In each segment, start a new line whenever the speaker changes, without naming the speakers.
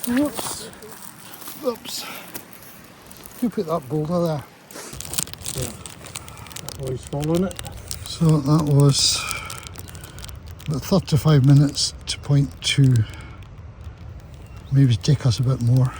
Oops. Oops. You put that boulder there.
Yeah. That boy's following it.
So that was about 35 minutes to point 2. Maybe take us a bit more.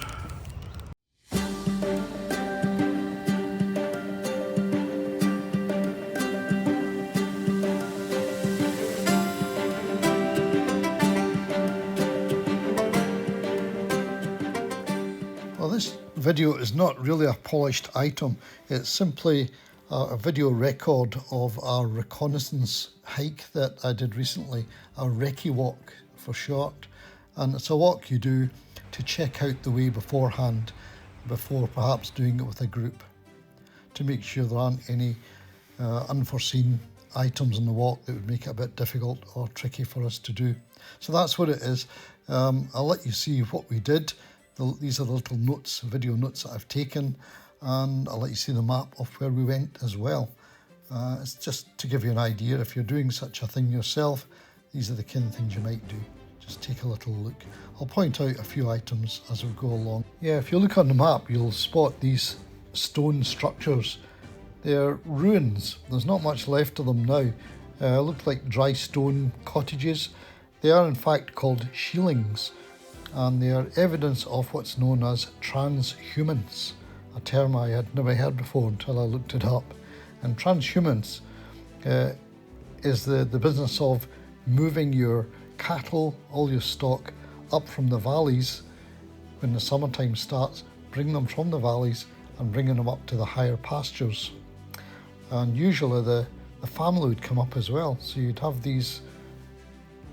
Well, this video is not really a polished item. It's simply a video record of our reconnaissance hike that I did recently, a Recce walk for short. And it's a walk you do to check out the way beforehand, before perhaps doing it with a group, to make sure there aren't any unforeseen items on the walk that would make it a bit difficult or tricky for us to do. So that's what it is. I'll let you see what we did. These are the little notes, video notes that I've taken, and I'll let you see the map of where we went as well. It's just to give you an idea. If you're doing such a thing yourself, these are the kind of things you might do. Just take a little look. I'll point out a few items as we go along. Yeah, if you look on the map, you'll spot these stone structures. They're ruins. There's not much left of them now. Look like dry stone cottages. They are in fact called Shielings, and they are evidence of what's known as transhumance, a term I had never heard before until I looked it up. And transhumance is the business of moving your cattle, all your stock, up from the valleys when the summertime starts, bring them from the valleys and bringing them up to the higher pastures. And usually the family would come up as well, so you'd have these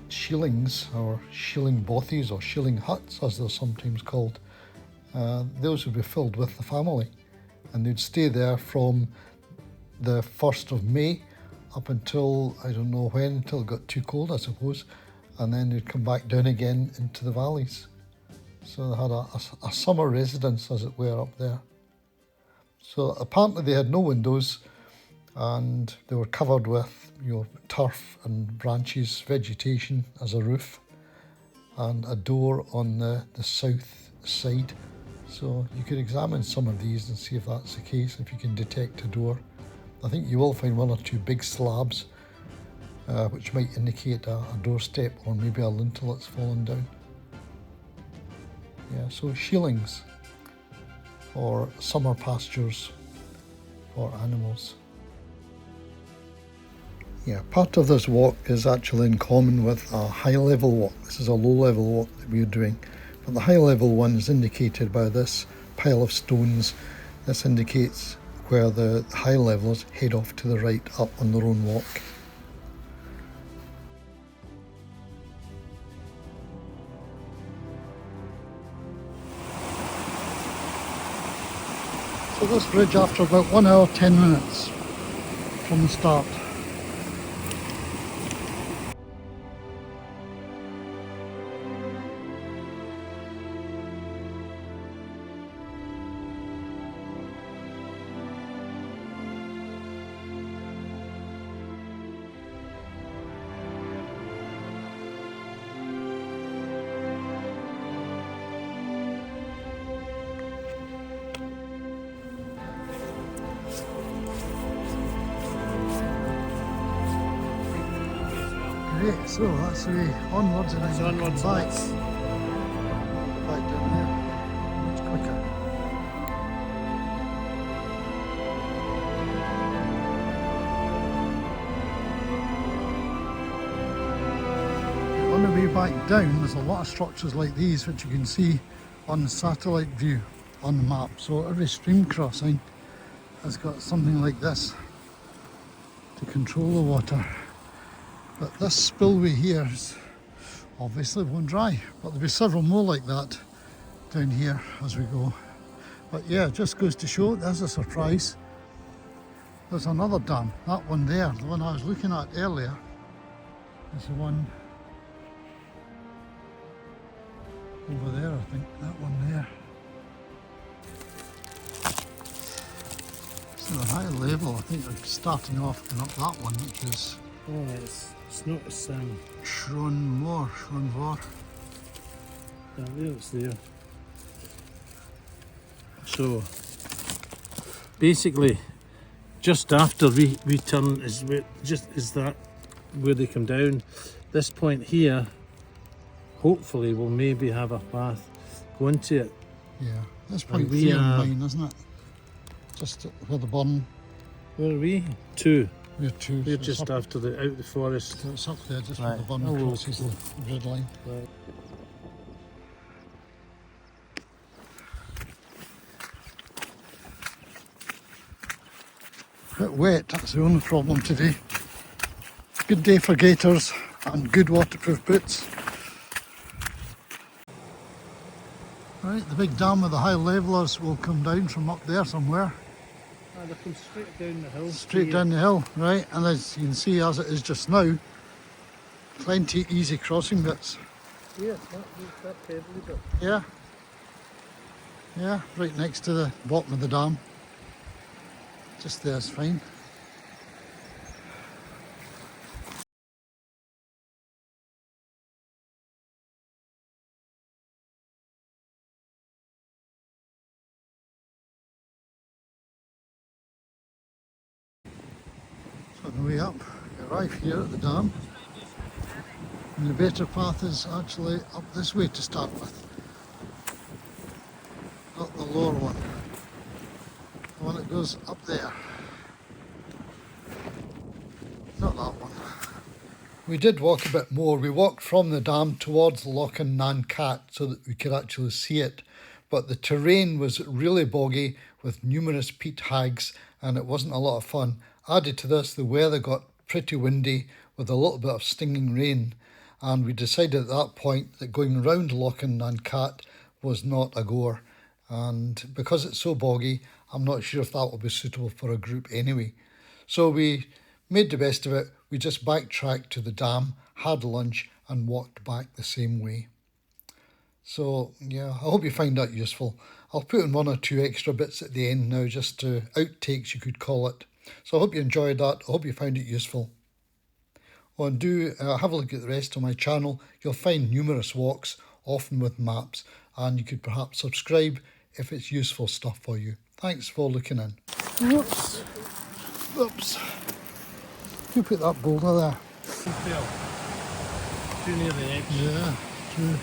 Shielings, or shilling bothies, or shilling huts as they're sometimes called. Those would be filled with the family, and they'd stay there from the 1st of May up until, I don't know when, until it got too cold, I suppose, and then they'd come back down again into the valleys. So they had a summer residence, as it were, up there. So apparently they had no windows, and they were covered with turf and branches, vegetation as a roof, and a door on the south side. So you could examine some of these and see if that's the case, if you can detect a door. I think you will find one or two big slabs, which might indicate a doorstep or maybe a lintel that's fallen down. Yeah, so Shielings, or summer pastures for animals. Yeah, part of this walk is actually in common with a high-level walk. This is a low-level walk that we're doing, but the high-level one is indicated by this pile of stones. This indicates where the high-levelers head off to the right up on their own walk. So this bridge, after about 1 hour 10 minutes from the start. Great, so that's the way onwards, and then
Onwards,
back down there, much quicker. On the way back down, there's a lot of structures like these which you can see on the satellite view on the map. So every stream crossing has got something like this to control the water. But this spillway here is obviously won't dry, but there'll be several more like that down here as we go. But yeah, it just goes to show, there's a surprise. There's another dam, that one there, the one I was looking at earlier, is the one over there, I think, that one there. So the high level, I think they're starting off going up that one, which is
it's not as
Shron Vor.
yeah, it's there. So basically, just after we turn is that where they come down. This point here, hopefully, we'll maybe have a path going to it.
Yeah, that's point
we
3 on
are-
mine, isn't it? Just where the burn.
Where are we? 2.
We're 2.
We're
so it's
just
up,
after the forest.
so it's up there, just
Right.
where the burn
Oh, well.
crosses the red line.
Right.
Bit wet, that's the only problem today. Good day for gaiters and good waterproof boots. Right, the big dam with the high levelers will come down from up there somewhere.
They come straight down the hill.
Straight down the hill, right, and as you can see as it is just now, plenty easy crossing bits.
Yeah, that pebbly bit.
Yeah, yeah, right next to the bottom of the dam. Just there's fine. So on the way up, we arrive here at the dam. And the better path is actually up this way to start with. Not the lower one. The one that goes up there. Not that one. We did walk a bit more. We walked from the dam towards Loch Nan Cat so that we could actually see it. But the terrain was really boggy with numerous peat hags and it wasn't a lot of fun. Added to this, the weather got pretty windy with a little bit of stinging rain. And we decided at that point that going around Loch Nan Cat was not a goer. And because it's so boggy, I'm not sure if that will be suitable for a group anyway. So we made the best of it. We just backtracked to the dam, had lunch and walked back the same way. So yeah, I hope you find that useful. I'll put in 1 or 2 extra bits at the end now, just to outtakes you could call it. So I hope you enjoyed that. I hope you found it useful. Oh, and do have a look at the rest of my channel. You'll find numerous walks, often with maps, and you could perhaps subscribe if it's useful stuff for you. Thanks for looking in. Whoops. Oops. Who put that boulder there?
Too near the edge.
Yeah, true.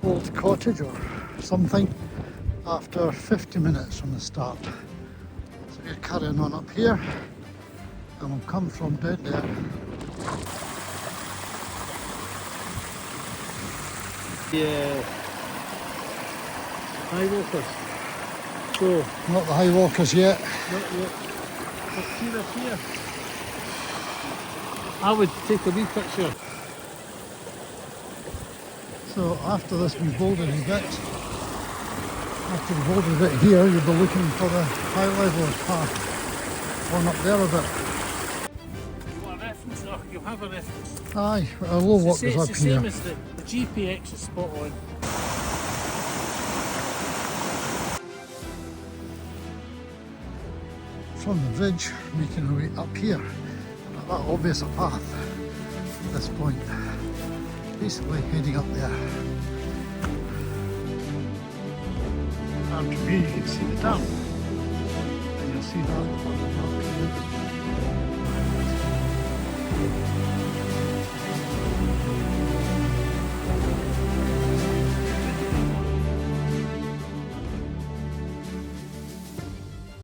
Old cottage or something after 50 minutes from the start. So we're carrying on up here and we'll come from down there.
Yeah. High walkers. So,
Not the high walkers yet.
not yet. But see this here. I would take a wee picture.
So after this wee bouldering bit, after the boulder bit here, you'll be looking for the high levelers path. One up there a bit.
You want a reference? No, you'll have a reference.
Aye, a low walk
It's
is up
the same
here.
as the GPX is spot on.
From the bridge, making our way up here. Not that obvious a path at this point. Basically heading up there. And from here you can see the dam. And you'll see that